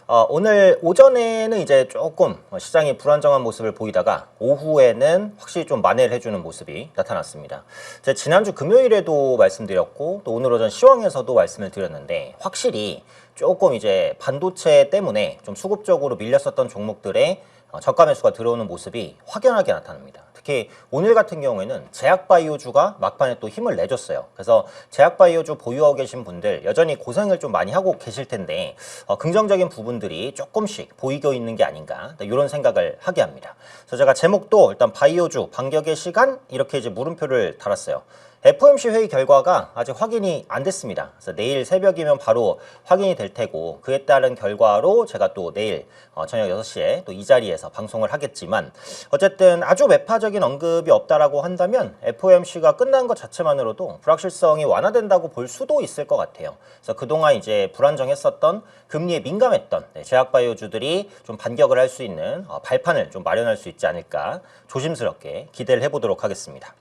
오늘 오전에는 이제 조금 시장이 불안정한 모습을 보이다가 오후에는 확실히 좀 만회를 해주는 모습이 나타났습니다. 제가 지난주 금요일에도 말씀드렸고 또 오늘 오전 시황에서도 말씀을 드렸는데 확실히 조금 이제 반도체 때문에 좀 수급적으로 밀렸었던 종목들의 저가 매수가 들어오는 모습이 확연하게 나타납니다. 특히 오늘 같은 경우에는 제약바이오주가 막판에 또 힘을 내줬어요. 그래서 제약바이오주 보유하고 계신 분들 여전히 고생을 좀 많이 하고 계실 텐데 긍정적인 부분들이 조금씩 보이고 있는 게 아닌가 이런 생각을 하게 합니다. 그래서 제가 제목도 일단 바이오주 반격의 시간 이렇게 이제 물음표를 달았어요. FOMC 회의 결과가 아직 확인이 안 됐습니다. 그래서 내일 새벽이면 바로 확인이 될 테고 그에 따른 결과로 제가 또 내일 저녁 6시에 또 이 자리에서 방송을 하겠지만 어쨌든 아주 매파적인 언급이 없다라고 한다면 FOMC가 끝난 것 자체만으로도 불확실성이 완화된다고 볼 수도 있을 것 같아요. 그래서 그동안 이제 불안정했었던 금리에 민감했던 제약바이오주들이 좀 반격을 할 수 있는 발판을 좀 마련할 수 있지 않을까 조심스럽게 기대를 해보도록 하겠습니다.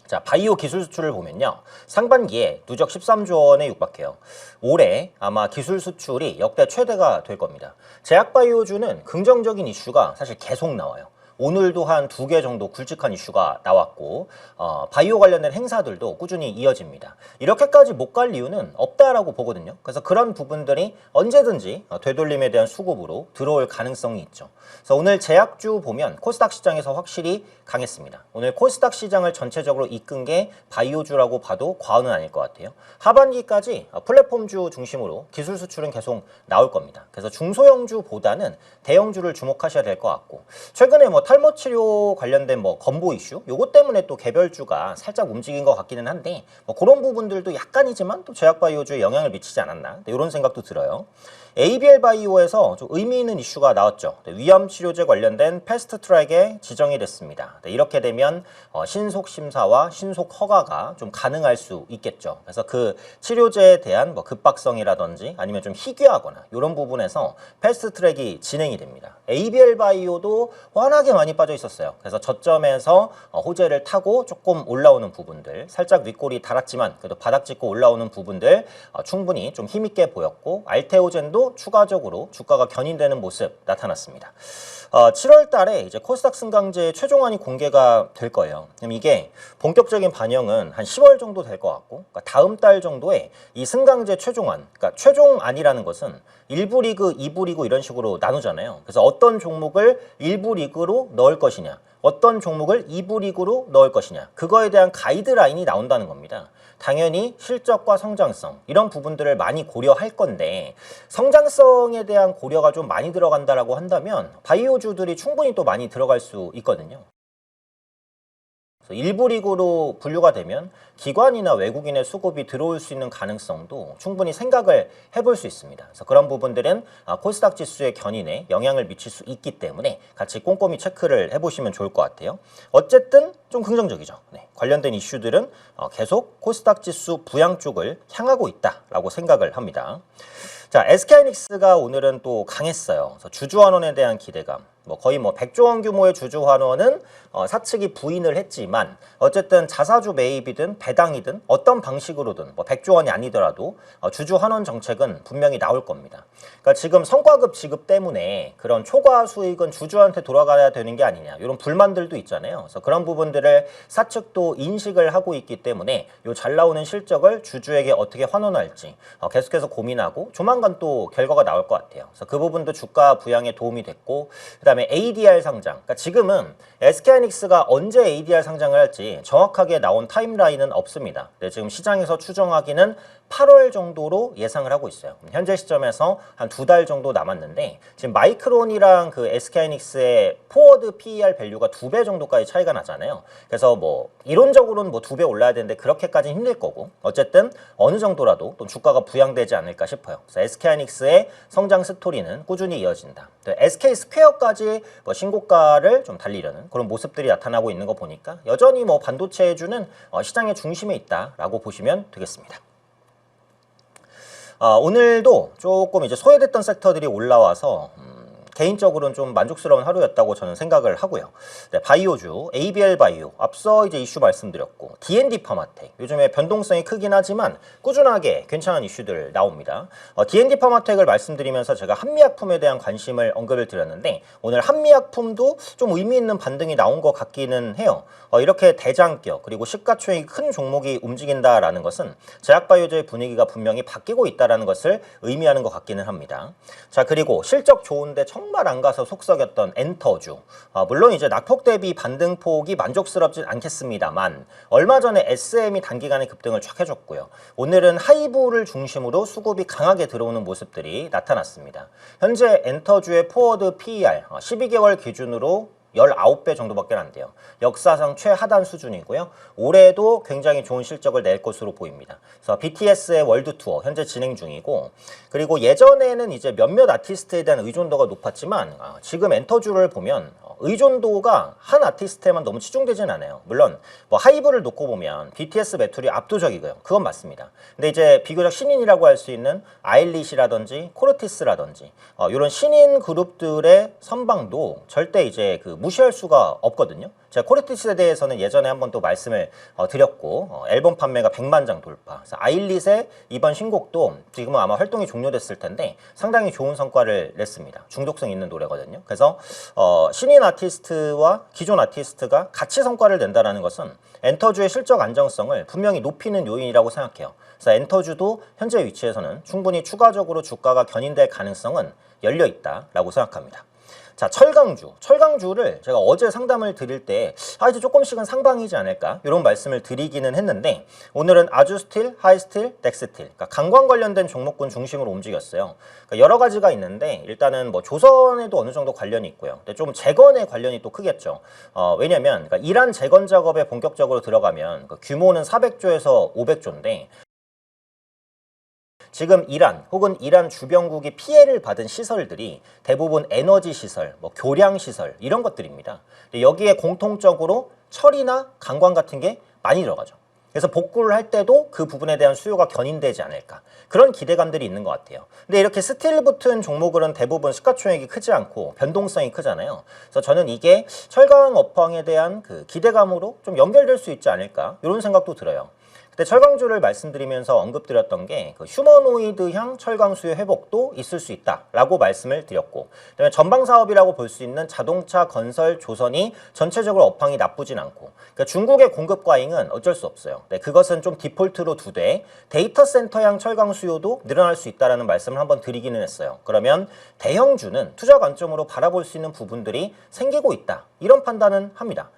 자, 바이오 기술 수출을 보면요. 상반기에 누적 13조 원에 육박해요. 올해 아마 기술 수출이 역대 최대가 될 겁니다. 제약바이오주는 긍정적인 이슈가 사실 계속 나와요. 오늘도 한 2개 정도 굵직한 이슈가 나왔고 바이오 관련된 행사들도 꾸준히 이어집니다. 이렇게까지 못 갈 이유는 없다라고 보거든요. 그래서 그런 부분들이 언제든지 되돌림에 대한 수급으로 들어올 가능성이 있죠. 그래서 오늘 제약주 보면 코스닥 시장에서 확실히 강했습니다. 오늘 코스닥 시장을 전체적으로 이끈 게 바이오주라고 봐도 과언은 아닐 것 같아요. 하반기까지 플랫폼주 중심으로 기술 수출은 계속 나올 겁니다. 그래서 중소형주보다는 대형주를 주목하셔야 될 것 같고 최근에 탈모 치료 관련된 건보 이슈 요것 때문에 또 개별주가 살짝 움직인 것 같기는 한데 그런 부분들도 약간이지만 또 제약바이오주에 영향을 미치지 않았나 이런 생각도 들어요. ABL 바이오에서 좀 의미 있는 이슈가 나왔죠. 위암 치료제 관련된 패스트 트랙에 지정이 됐습니다. 이렇게 되면 신속 심사와 신속 허가가 좀 가능할 수 있겠죠. 그래서 그 치료제에 대한 급박성이라든지 아니면 좀 희귀하거나 이런 부분에서 패스트 트랙이 진행이 됩니다. ABL 바이오도 워낙에 많이 빠져 있었어요. 그래서 저점에서 호재를 타고 조금 올라오는 부분들 살짝 윗골이 달았지만 그래도 바닥 짚고 올라오는 부분들 충분히 좀 힘있게 보였고 알테오젠도 추가적으로 주가가 견인되는 모습 나타났습니다. 7월 달에 이제 코스닥 승강제 최종안이 공개가 될 거예요. 그럼 이게 본격적인 반영은 한 10월 정도 될 것 같고 그러니까 다음 달 정도에 이 승강제 최종안, 그러니까 최종안이라는 것은 1부 리그, 2부 리그 이런 식으로 나누잖아요. 그래서 어떤 종목을 1부 리그로 넣을 것이냐 어떤 종목을 2부 리그로 넣을 것이냐 그거에 대한 가이드라인이 나온다는 겁니다. 당연히 실적과 성장성 이런 부분들을 많이 고려할 건데 성장성에 대한 고려가 좀 많이 들어간다라고 한다면 바이오주들이 충분히 또 많이 들어갈 수 있거든요. 일부 리그로 분류가 되면 기관이나 외국인의 수급이 들어올 수 있는 가능성도 충분히 생각을 해볼 수 있습니다. 그래서 그런 부분들은 코스닥 지수의 견인에 영향을 미칠 수 있기 때문에 같이 꼼꼼히 체크를 해보시면 좋을 것 같아요. 어쨌든 좀 긍정적이죠. 네, 관련된 이슈들은 계속 코스닥 지수 부양 쪽을 향하고 있다라고 생각을 합니다. 자, SK하이닉스가 오늘은 또 강했어요. 그래서 주주환원에 대한 기대감. 거의 100조 원 규모의 주주환원은 사측이 부인을 했지만 어쨌든 자사주 매입이든 배당이든 어떤 방식으로든 100조 원이 아니더라도 주주환원 정책은 분명히 나올 겁니다. 그러니까 지금 성과급 지급 때문에 그런 초과 수익은 주주한테 돌아가야 되는 게 아니냐 이런 불만들도 있잖아요. 그래서 그런 부분들을 사측도 인식을 하고 있기 때문에 요 잘 나오는 실적을 주주에게 어떻게 환원할지 계속해서 고민하고 조만간 또 결과가 나올 것 같아요. 그래서 그 부분도 주가 부양에 도움이 됐고 그다음에 ADR 상장. 그러니까 지금은 SK하이닉스가 언제 ADR 상장을 할지 정확하게 나온 타임라인은 없습니다. 네, 지금 시장에서 추정하기는 8월 정도로 예상을 하고 있어요. 현재 시점에서 한 2달 정도 남았는데 지금 마이크론이랑 그 SK하이닉스의 포워드 PER 밸류가 2배 정도까지 차이가 나잖아요. 그래서 이론적으로는 2배 올라야 되는데 그렇게까지는 힘들 거고 어쨌든 어느 정도라도 또 주가가 부양되지 않을까 싶어요. 그래서 SK하이닉스의 성장 스토리는 꾸준히 이어진다. SK 스퀘어까지 신고가를 좀 달리려는 그런 모습들이 나타나고 있는 거 보니까 여전히 반도체주는 시장의 중심에 있다라고 보시면 되겠습니다. 오늘도 조금 이제 소외됐던 섹터들이 올라와서 개인적으로는 좀 만족스러운 하루였다고 저는 생각을 하고요. 네, 바이오주, ABL 바이오 앞서 이제 이슈 말씀드렸고 D&D 파마텍 요즘에 변동성이 크긴 하지만 꾸준하게 괜찮은 이슈들 나옵니다. D&D 파마텍을 말씀드리면서 제가 한미약품에 대한 관심을 언급을 드렸는데 오늘 한미약품도 좀 의미 있는 반등이 나온 것 같기는 해요. 이렇게 대장격 그리고 시가총액이 큰 종목이 움직인다라는 것은 제약바이오제의 분위기가 분명히 바뀌고 있다는 것을 의미하는 것 같기는 합니다. 자, 그리고 실적 좋은데 정말 안 가서 속썩였던 엔터주. 물론 이제 낙폭 대비 반등폭이 만족스럽진 않겠습니다만 얼마 전에 SM이 단기간에 급등을 쫙 해줬고요. 오늘은 하이브를 중심으로 수급이 강하게 들어오는 모습들이 나타났습니다. 현재 엔터주의 포워드 PER 12개월 기준으로 19배 정도밖에 안 돼요. 역사상 최하단 수준이고요. 올해도 굉장히 좋은 실적을 낼 것으로 보입니다. 그래서 BTS의 월드 투어 현재 진행 중이고 그리고 예전에는 이제 몇몇 아티스트에 대한 의존도가 높았지만 지금 엔터주를 보면 의존도가 한 아티스트에만 너무 치중되진 않아요. 물론 뭐 하이브를 놓고 보면 BTS 매출이 압도적이고요. 그건 맞습니다. 근데 이제 비교적 신인이라고 할 수 있는 아일리시라든지 코르티스라든지 이런 신인 그룹들의 선방도 절대 이제 그 무시할 수가 없거든요. 제가 코르티스에 대해서는 예전에 한번 또 말씀을 드렸고 앨범 판매가 100만 장 돌파. 그래서 아일릿의 이번 신곡도 지금은 아마 활동이 종료됐을 텐데 상당히 좋은 성과를 냈습니다. 중독성 있는 노래거든요. 그래서 신인 아티스트와 기존 아티스트가 같이 성과를 낸다는 것은 엔터주의 실적 안정성을 분명히 높이는 요인이라고 생각해요. 그래서 엔터주도 현재 위치에서는 충분히 추가적으로 주가가 견인될 가능성은 열려 있다라고 생각합니다. 자, 철강주를 제가 어제 상담을 드릴 때 이제 조금씩은 상방이지 않을까 이런 말씀을 드리기는 했는데 오늘은 아주스틸, 하이스틸, 넥스틸 그러니까 강광 관련된 종목군 중심으로 움직였어요. 그러니까 여러 가지가 있는데 일단은 뭐 조선에도 어느 정도 관련이 있고요. 근데 좀 재건에 관련이 또 크겠죠. 왜냐면 그러니까 이란 재건 작업에 본격적으로 들어가면 그 규모는 400조에서 500조인데 지금 이란 혹은 이란 주변국이 피해를 받은 시설들이 대부분 에너지 시설, 뭐 교량 시설 이런 것들입니다. 여기에 공통적으로 철이나 강광 같은 게 많이 들어가죠. 그래서 복구를 할 때도 그 부분에 대한 수요가 견인되지 않을까 그런 기대감들이 있는 것 같아요. 근데 이렇게 스틸 붙은 종목들은 대부분 시가총액이 크지 않고 변동성이 크잖아요. 그래서 저는 이게 철강 업황에 대한 그 기대감으로 좀 연결될 수 있지 않을까 이런 생각도 들어요. 근데 철강주를 말씀드리면서 언급드렸던 게 그 휴머노이드형 철강 수요 회복도 있을 수 있다라고 말씀을 드렸고 그다음에 전방 사업이라고 볼 수 있는 자동차, 건설, 조선이 전체적으로 업황이 나쁘진 않고 그러니까 중국의 공급 과잉은 어쩔 수 없어요. 네, 그것은 좀 디폴트로 두되 데이터 센터형 철강 수요도 늘어날 수 있다라는 말씀을 한번 드리기는 했어요. 그러면 대형주는 투자 관점으로 바라볼 수 있는 부분들이 생기고 있다 이런 판단은 합니다.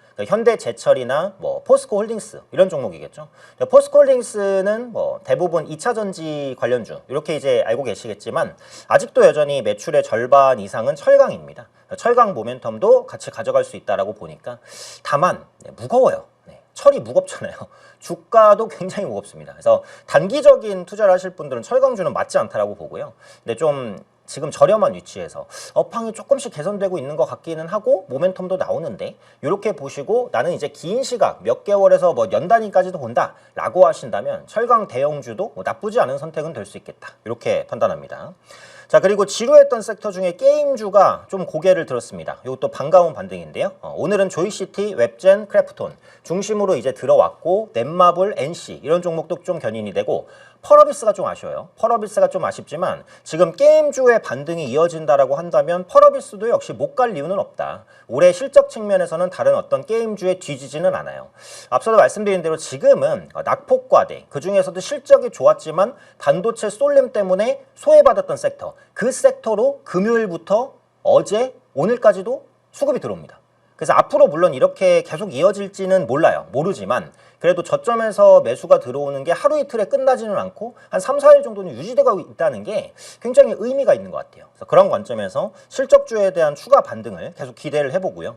현대제철이나 뭐 포스코홀딩스 이런 종목이겠죠. 포스코홀딩스는 뭐 대부분 2차 전지 관련주 이렇게 이제 알고 계시겠지만 아직도 여전히 매출의 절반 이상은 철강입니다. 철강 모멘텀도 같이 가져갈 수 있다라고 보니까 다만 무거워요. 철이 무겁잖아요. 주가도 굉장히 무겁습니다. 그래서 단기적인 투자를 하실 분들은 철강주는 맞지 않다라고 보고요. 근데 좀 지금 저렴한 위치에서 업황이 조금씩 개선되고 있는 것 같기는 하고 모멘텀도 나오는데 이렇게 보시고 나는 이제 긴 시각 몇 개월에서 뭐 연 단위까지도 본다라고 하신다면 철강 대형주도 뭐 나쁘지 않은 선택은 될 수 있겠다 이렇게 판단합니다. 자, 그리고 지루했던 섹터 중에 게임주가 좀 고개를 들었습니다. 이것도 반가운 반등인데요. 오늘은 조이시티, 웹젠, 크래프톤 중심으로 이제 들어왔고 넷마블, NC 이런 종목도 좀 견인이 되고 펄어비스가 좀 아쉬워요. 펄어비스가 좀 아쉽지만 지금 게임주의 반등이 이어진다라고 한다면 펄어비스도 역시 못 갈 이유는 없다. 올해 실적 측면에서는 다른 어떤 게임주에 뒤지지는 않아요. 앞서도 말씀드린 대로 지금은 낙폭과대 그중에서도 실적이 좋았지만 반도체 쏠림 때문에 소외받았던 섹터 그 섹터로 금요일부터 어제 오늘까지도 수급이 들어옵니다. 그래서 앞으로 물론 이렇게 계속 이어질지는 모르지만 그래도 저점에서 매수가 들어오는 게 하루 이틀에 끝나지는 않고 한 3, 4일 정도는 유지되고 있다는 게 굉장히 의미가 있는 것 같아요. 그래서 그런 관점에서 실적주에 대한 추가 반등을 계속 기대를 해보고요.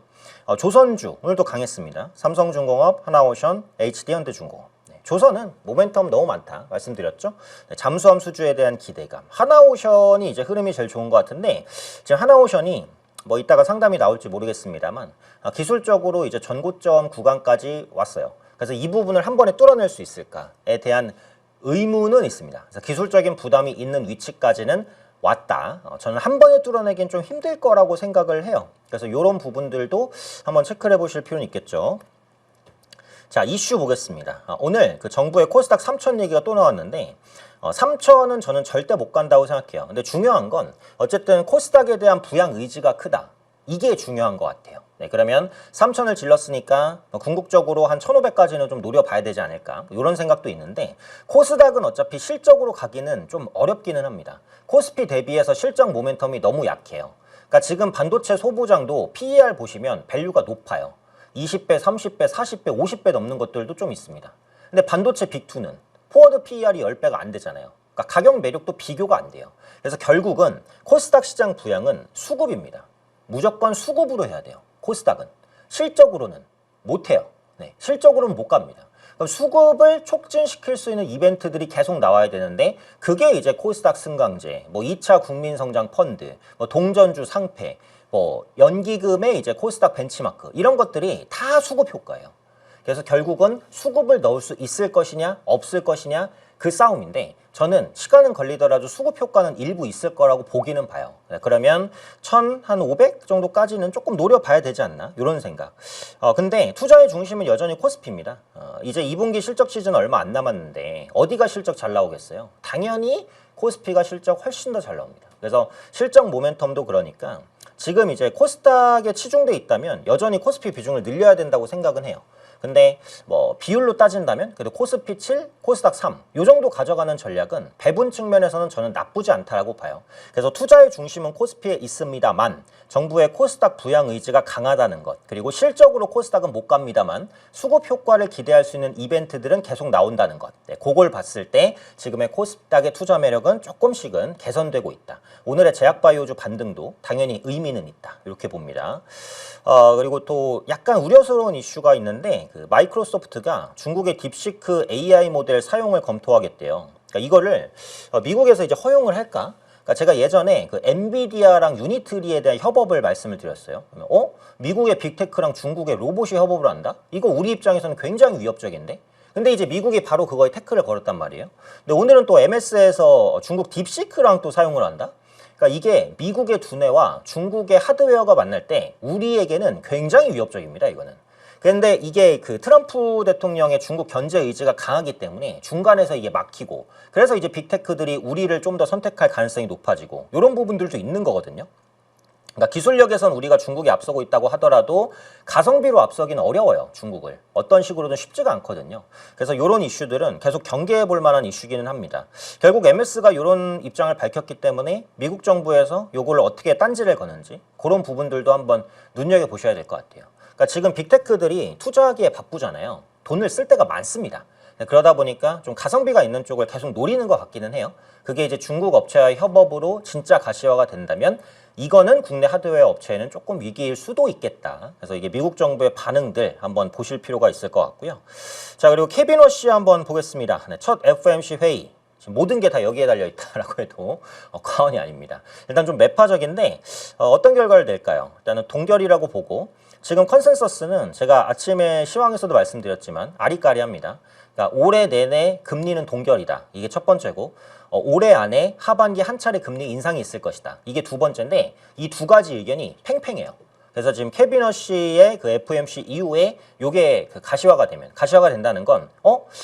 조선주 오늘도 강했습니다. 삼성중공업, 하나오션, HD현대중공업. 조선은 모멘텀 너무 많다 말씀드렸죠. 잠수함 수주에 대한 기대감. 하나오션이 이제 흐름이 제일 좋은 것 같은데 지금 하나오션이 뭐 이따가 상담이 나올지 모르겠습니다만 기술적으로 이제 전고점 구간까지 왔어요. 그래서 이 부분을 한 번에 뚫어낼 수 있을까에 대한 의문은 있습니다. 그래서 기술적인 부담이 있는 위치까지는 왔다. 저는 한 번에 뚫어내기는 좀 힘들 거라고 생각을 해요. 그래서 이런 부분들도 한번 체크를 해보실 필요는 있겠죠. 자, 이슈 보겠습니다. 오늘 그 정부의 코스닥 3천 얘기가 또 나왔는데 3천은 저는 절대 못 간다고 생각해요. 근데 중요한 건 어쨌든 코스닥에 대한 부양 의지가 크다. 이게 중요한 것 같아요. 네, 그러면 3천을 질렀으니까 궁극적으로 한 1,500까지는 좀 노려봐야 되지 않을까 이런 생각도 있는데 코스닥은 어차피 실적으로 가기는 좀 어렵기는 합니다. 코스피 대비해서 실적 모멘텀이 너무 약해요. 그러니까 지금 반도체 소부장도 PER 보시면 밸류가 높아요. 20배, 30배, 40배, 50배 넘는 것들도 좀 있습니다. 근데 반도체 빅2는 포워드 PER이 10배가 안 되잖아요. 그러니까 가격 매력도 비교가 안 돼요. 그래서 결국은 코스닥 시장 부양은 수급입니다. 무조건 수급으로 해야 돼요. 코스닥은. 실적으로는 못해요. 네, 실적으로는 못 갑니다. 그럼 수급을 촉진시킬 수 있는 이벤트들이 계속 나와야 되는데 그게 이제 코스닥 승강제, 뭐 2차 국민성장 펀드, 뭐 동전주 상패, 뭐 연기금의 이제 코스닥 벤치마크 이런 것들이 다 수급 효과예요. 그래서 결국은 수급을 넣을 수 있을 것이냐 없을 것이냐 그 싸움인데 저는 시간은 걸리더라도 수급 효과는 일부 있을 거라고 보기는 봐요. 그러면 1,500 정도까지는 조금 노려봐야 되지 않나 이런 생각. 근데 투자의 중심은 여전히 코스피입니다. 이제 2분기 실적 시즌 얼마 안 남았는데 어디가 실적 잘 나오겠어요? 당연히 코스피가 실적 훨씬 더 잘 나옵니다. 그래서 실적 모멘텀도 그러니까 지금 이제 코스닥에 치중돼 있다면 여전히 코스피 비중을 늘려야 된다고 생각은 해요. 근데 뭐 비율로 따진다면 그래도 코스피 7, 코스닥 3 요 정도 가져가는 전략은 배분 측면에서는 저는 나쁘지 않다라고 봐요. 그래서 투자의 중심은 코스피에 있습니다만 정부의 코스닥 부양 의지가 강하다는 것 그리고 실적으로 코스닥은 못 갑니다만 수급 효과를 기대할 수 있는 이벤트들은 계속 나온다는 것. 네, 그걸 봤을 때 지금의 코스닥의 투자 매력은 조금씩은 개선되고 있다. 오늘의 제약바이오주 반등도 당연히 의미는 있다. 이렇게 봅니다. 그리고 또 약간 우려스러운 이슈가 있는데 그 마이크로소프트가 중국의 딥시크 AI 모델 사용을 검토하겠대요. 그러니까 이거를 미국에서 이제 허용을 할까? 그러니까 제가 예전에 그 엔비디아랑 유니트리에 대한 협업을 말씀을 드렸어요. 미국의 빅테크랑 중국의 로봇이 협업을 한다? 이거 우리 입장에서는 굉장히 위협적인데? 근데 이제 미국이 바로 그거에 태클을 걸었단 말이에요. 근데 오늘은 또 MS에서 중국 딥시크랑 또 사용을 한다? 그러니까 이게 미국의 두뇌와 중국의 하드웨어가 만날 때 우리에게는 굉장히 위협적입니다, 이거는. 그런데 이게 그 트럼프 대통령의 중국 견제 의지가 강하기 때문에 중간에서 이게 막히고 그래서 이제 빅테크들이 우리를 좀 더 선택할 가능성이 높아지고 이런 부분들도 있는 거거든요. 그러니까 기술력에선 우리가 중국이 앞서고 있다고 하더라도 가성비로 앞서기는 어려워요, 중국을. 어떤 식으로든 쉽지가 않거든요. 그래서 이런 이슈들은 계속 경계해 볼 만한 이슈기는 합니다. 결국 MS가 이런 입장을 밝혔기 때문에 미국 정부에서 이걸 어떻게 딴지를 거는지 그런 부분들도 한번 눈여겨보셔야 될 것 같아요. 그러니까 지금 빅테크들이 투자하기에 바쁘잖아요. 돈을 쓸 때가 많습니다. 그러다 보니까 좀 가성비가 있는 쪽을 계속 노리는 것 같기는 해요. 그게 이제 중국 업체와의 협업으로 진짜 가시화가 된다면 이거는 국내 하드웨어 업체에는 조금 위기일 수도 있겠다. 그래서 이게 미국 정부의 반응들 한번 보실 필요가 있을 것 같고요. 자, 그리고 케빈 워시 한번 보겠습니다. 네, 첫 FOMC 회의. 지금 모든 게 다 여기에 달려 있다라고 해도 과언이 아닙니다. 일단 좀 매파적인데 어떤 결과를 낼까요? 일단은 동결이라고 보고 지금 컨센서스는 제가 아침에 시황에서도 말씀드렸지만 아리까리합니다. 그러니까 올해 내내 금리는 동결이다. 이게 첫 번째고 올해 안에 하반기 한 차례 금리 인상이 있을 것이다. 이게 두 번째인데 이 두 가지 의견이 팽팽해요. 그래서 지금 케빈 워시의 그 FOMC 이후에 요게 그 가시화가 된다는 건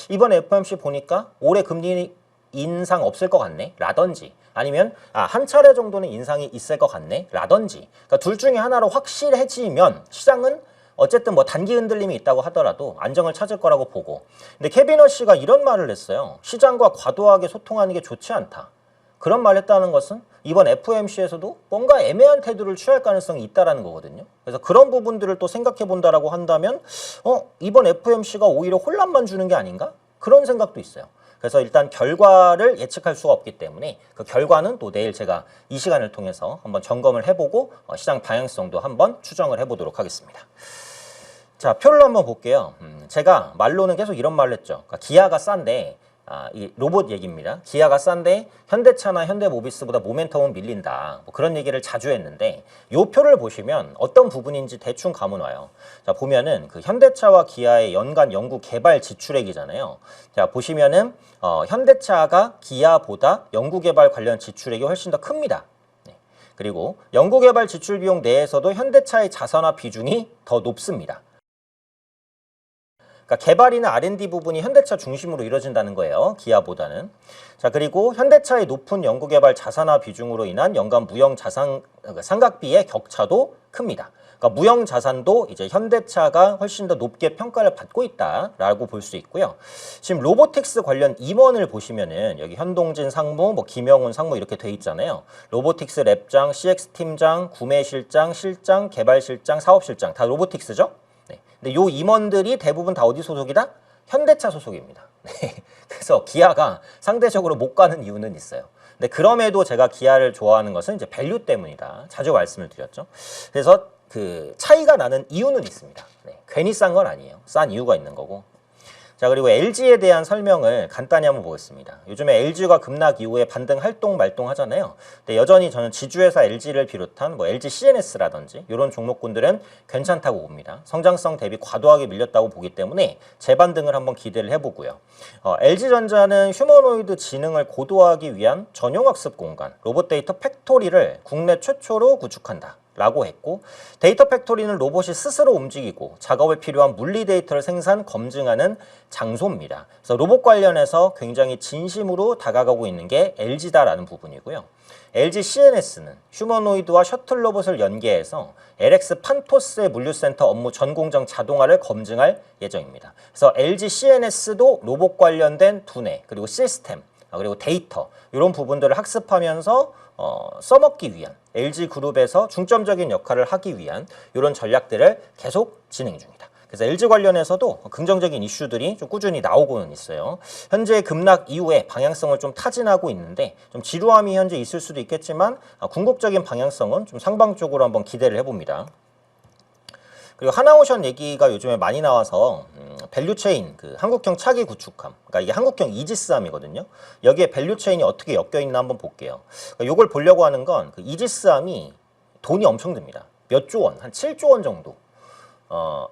이번 FOMC 보니까 올해 금리 인상 없을 것 같네 라든지 아니면 한 차례 정도는 인상이 있을 것 같네 라든지 그러니까 둘 중에 하나로 확실해지면 시장은 어쨌든 뭐 단기 흔들림이 있다고 하더라도 안정을 찾을 거라고 보고 근데 케빈 워시가 이런 말을 했어요. 시장과 과도하게 소통하는 게 좋지 않다. 그런 말 했다는 것은 이번 FOMC에서도 뭔가 애매한 태도를 취할 가능성이 있다라는 거거든요. 그래서 그런 부분들을 또 생각해 본다라고 한다면 이번 FOMC가 오히려 혼란만 주는 게 아닌가? 그런 생각도 있어요. 그래서 일단 결과를 예측할 수가 없기 때문에 그 결과는 또 내일 제가 이 시간을 통해서 한번 점검을 해보고 시장 방향성도 한번 추정을 해보도록 하겠습니다. 자, 표를 한번 볼게요. 제가 말로는 계속 이런 말을 했죠. 그러니까 기아가 싼데 이 로봇 얘기입니다. 기아가 싼데 현대차나 현대모비스보다 모멘텀은 밀린다. 뭐 그런 얘기를 자주 했는데 요 표를 보시면 어떤 부분인지 대충 감은 와요. 자, 보면은 그 현대차와 기아의 연간 연구 개발 지출액이잖아요. 자, 보시면은 현대차가 기아보다 연구 개발 관련 지출액이 훨씬 더 큽니다. 네. 그리고 연구 개발 지출 비용 내에서도 현대차의 자산화 비중이 더 높습니다. 그러니까 개발이나 R&D 부분이 현대차 중심으로 이루어진다는 거예요. 기아보다는. 자, 그리고 현대차의 높은 연구개발 자산화 비중으로 인한 연간 무형자산 상각비의 격차도 큽니다. 그러니까 무형자산도 이제 현대차가 훨씬 더 높게 평가를 받고 있다라고 볼 수 있고요. 지금 로보틱스 관련 임원을 보시면은 여기 현동진 상무, 뭐 김영훈 상무 이렇게 돼 있잖아요. 로보틱스 랩장, CX 팀장, 구매실장, 실장, 개발실장, 사업실장 다 로보틱스죠. 네. 근데 요 임원들이 대부분 다 어디 소속이다? 현대차 소속입니다. 네. 그래서 기아가 상대적으로 못 가는 이유는 있어요. 근데 그럼에도 제가 기아를 좋아하는 것은 이제 밸류 때문이다. 자주 말씀을 드렸죠. 그래서 그 차이가 나는 이유는 있습니다. 네. 괜히 싼 건 아니에요. 싼 이유가 있는 거고. 자, 그리고 LG에 대한 설명을 간단히 한번 보겠습니다. 요즘에 LG가 급락 이후에 반등 활동 말동 하잖아요. 근데 여전히 저는 지주회사 LG를 비롯한 뭐 LG CNS라든지 이런 종목군들은 괜찮다고 봅니다. 성장성 대비 과도하게 밀렸다고 보기 때문에 재반등을 한번 기대를 해보고요. LG전자는 휴머노이드 지능을 고도화하기 위한 전용학습 공간, 로봇 데이터 팩토리를 국내 최초로 구축한다. 라고 했고, 데이터 팩토리는 로봇이 스스로 움직이고 작업에 필요한 물리 데이터를 생산, 검증하는 장소입니다. 그래서 로봇 관련해서 굉장히 진심으로 다가가고 있는 게 LG다라는 부분이고요. LG CNS는 휴머노이드와 셔틀 로봇을 연계해서 LX 판토스의 물류센터 업무 전 공정 자동화를 검증할 예정입니다. 그래서 LG CNS도 로봇 관련된 두뇌, 그리고 시스템, 그리고 데이터 이런 부분들을 학습하면서 써먹기 위한 LG그룹에서 중점적인 역할을 하기 위한 이런 전략들을 계속 진행 중이다. 그래서 LG 관련해서도 긍정적인 이슈들이 좀 꾸준히 나오고는 있어요. 현재 급락 이후에 방향성을 좀 타진하고 있는데 좀 지루함이 현재 있을 수도 있겠지만 궁극적인 방향성은 좀 상방적으로 한번 기대를 해봅니다. 그리고 하나오션 얘기가 요즘에 많이 나와서 밸류체인, 그 한국형 차기 구축함, 그러니까 이게 한국형 이지스함이거든요. 여기에 밸류체인이 어떻게 엮여 있나 한번 볼게요. 그러니까 이걸 보려고 하는 건 그 이지스함이 돈이 엄청 듭니다. 몇 조 원, 한 7조 원 정도.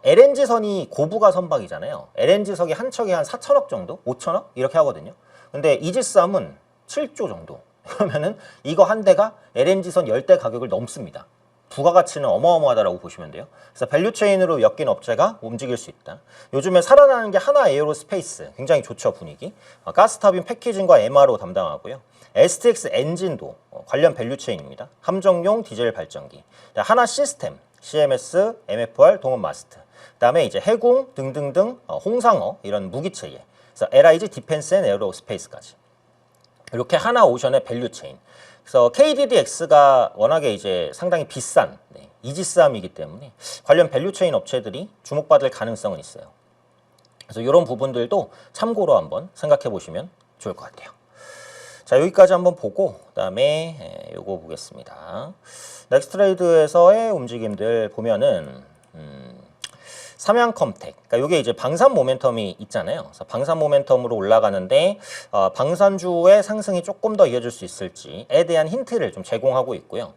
LNG선이 고부가 선박이잖아요. LNG석이 한 척에 한 4천억 정도, 5천억 이렇게 하거든요. 근데 이지스함은 7조 정도. 그러면은 이거 한 대가 LNG선 10대 가격을 넘습니다. 부가가치는 어마어마하다라고 보시면 돼요. 그래서 밸류체인으로 엮인 업체가 움직일 수 있다. 요즘에 살아나는 게 하나 에어로스페이스, 굉장히 좋죠 분위기. 가스터빈 패키징과 MRO 담당하고요. STX 엔진도 관련 밸류체인입니다. 함정용 디젤 발전기. 하나 시스템, CMS, MFR, 동원 마스트. 그다음에 이제 해공 등등등 홍상어 이런 무기체계. 그래서 LIG 디펜스 앤 에어로스페이스까지. 이렇게 하나 오션의 밸류체인. 그래서 KDDX가 워낙에 이제 상당히 비싼 이지스함이기 때문에 관련 밸류체인 업체들이 주목받을 가능성은 있어요. 그래서 이런 부분들도 참고로 한번 생각해 보시면 좋을 것 같아요. 자, 여기까지 한번 보고 그다음에 요거 보겠습니다. 넥스트레이드에서의 움직임들 보면은 삼양컴텍, 그러니까 이게 이제 방산 모멘텀이 있잖아요. 그래서 방산 모멘텀으로 올라가는데 방산주의 상승이 조금 더 이어질 수 있을지에 대한 힌트를 좀 제공하고 있고요.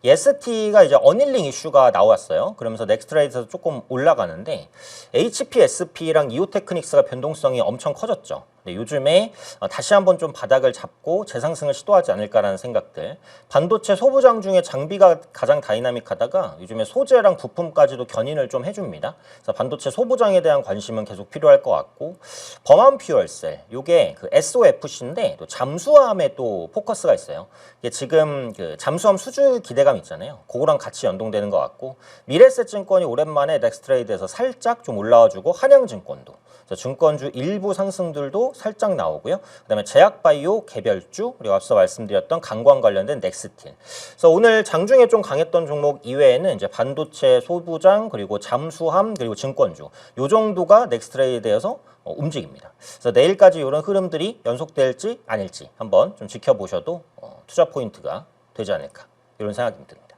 ST가 이제 어닐링 이슈가 나왔어요. 그러면서 넥스트레이드에서 조금 올라가는데 HPSP랑 이오테크닉스가 변동성이 엄청 커졌죠. 근데 요즘에 다시 한번 좀 바닥을 잡고 재상승을 시도하지 않을까라는 생각들. 반도체 소부장 중에 장비가 가장 다이나믹하다가 요즘에 소재랑 부품까지도 견인을 좀 해줍니다. 그래서 반도체 소부장에 대한 관심은 계속 필요할 것 같고, 범한 퓨얼셀, 요게 그 SOFC인데 또 잠수함에 또 포커스가 있어요. 이게 지금 그 잠수함 수주 기대감 있잖아요. 그거랑 같이 연동되는 것 같고, 미래에셋증권이 오랜만에 넥스트레이드에서 살짝 좀 올라와주고, 한양증권도 증권주 일부 상승들도 살짝 나오고요. 그다음에 제약바이오, 개별주, 그리고 앞서 말씀드렸던 강광 관련된 넥스틸. 그래서 오늘 장중에 좀 강했던 종목 이외에는 이제 반도체, 소부장, 그리고 잠수함, 그리고 증권주 요 정도가 넥스트레이드에서 움직입니다. 그래서 내일까지 이런 흐름들이 연속될지 아닐지 한번 좀 지켜보셔도 투자 포인트가 되지 않을까 이런 생각이 듭니다.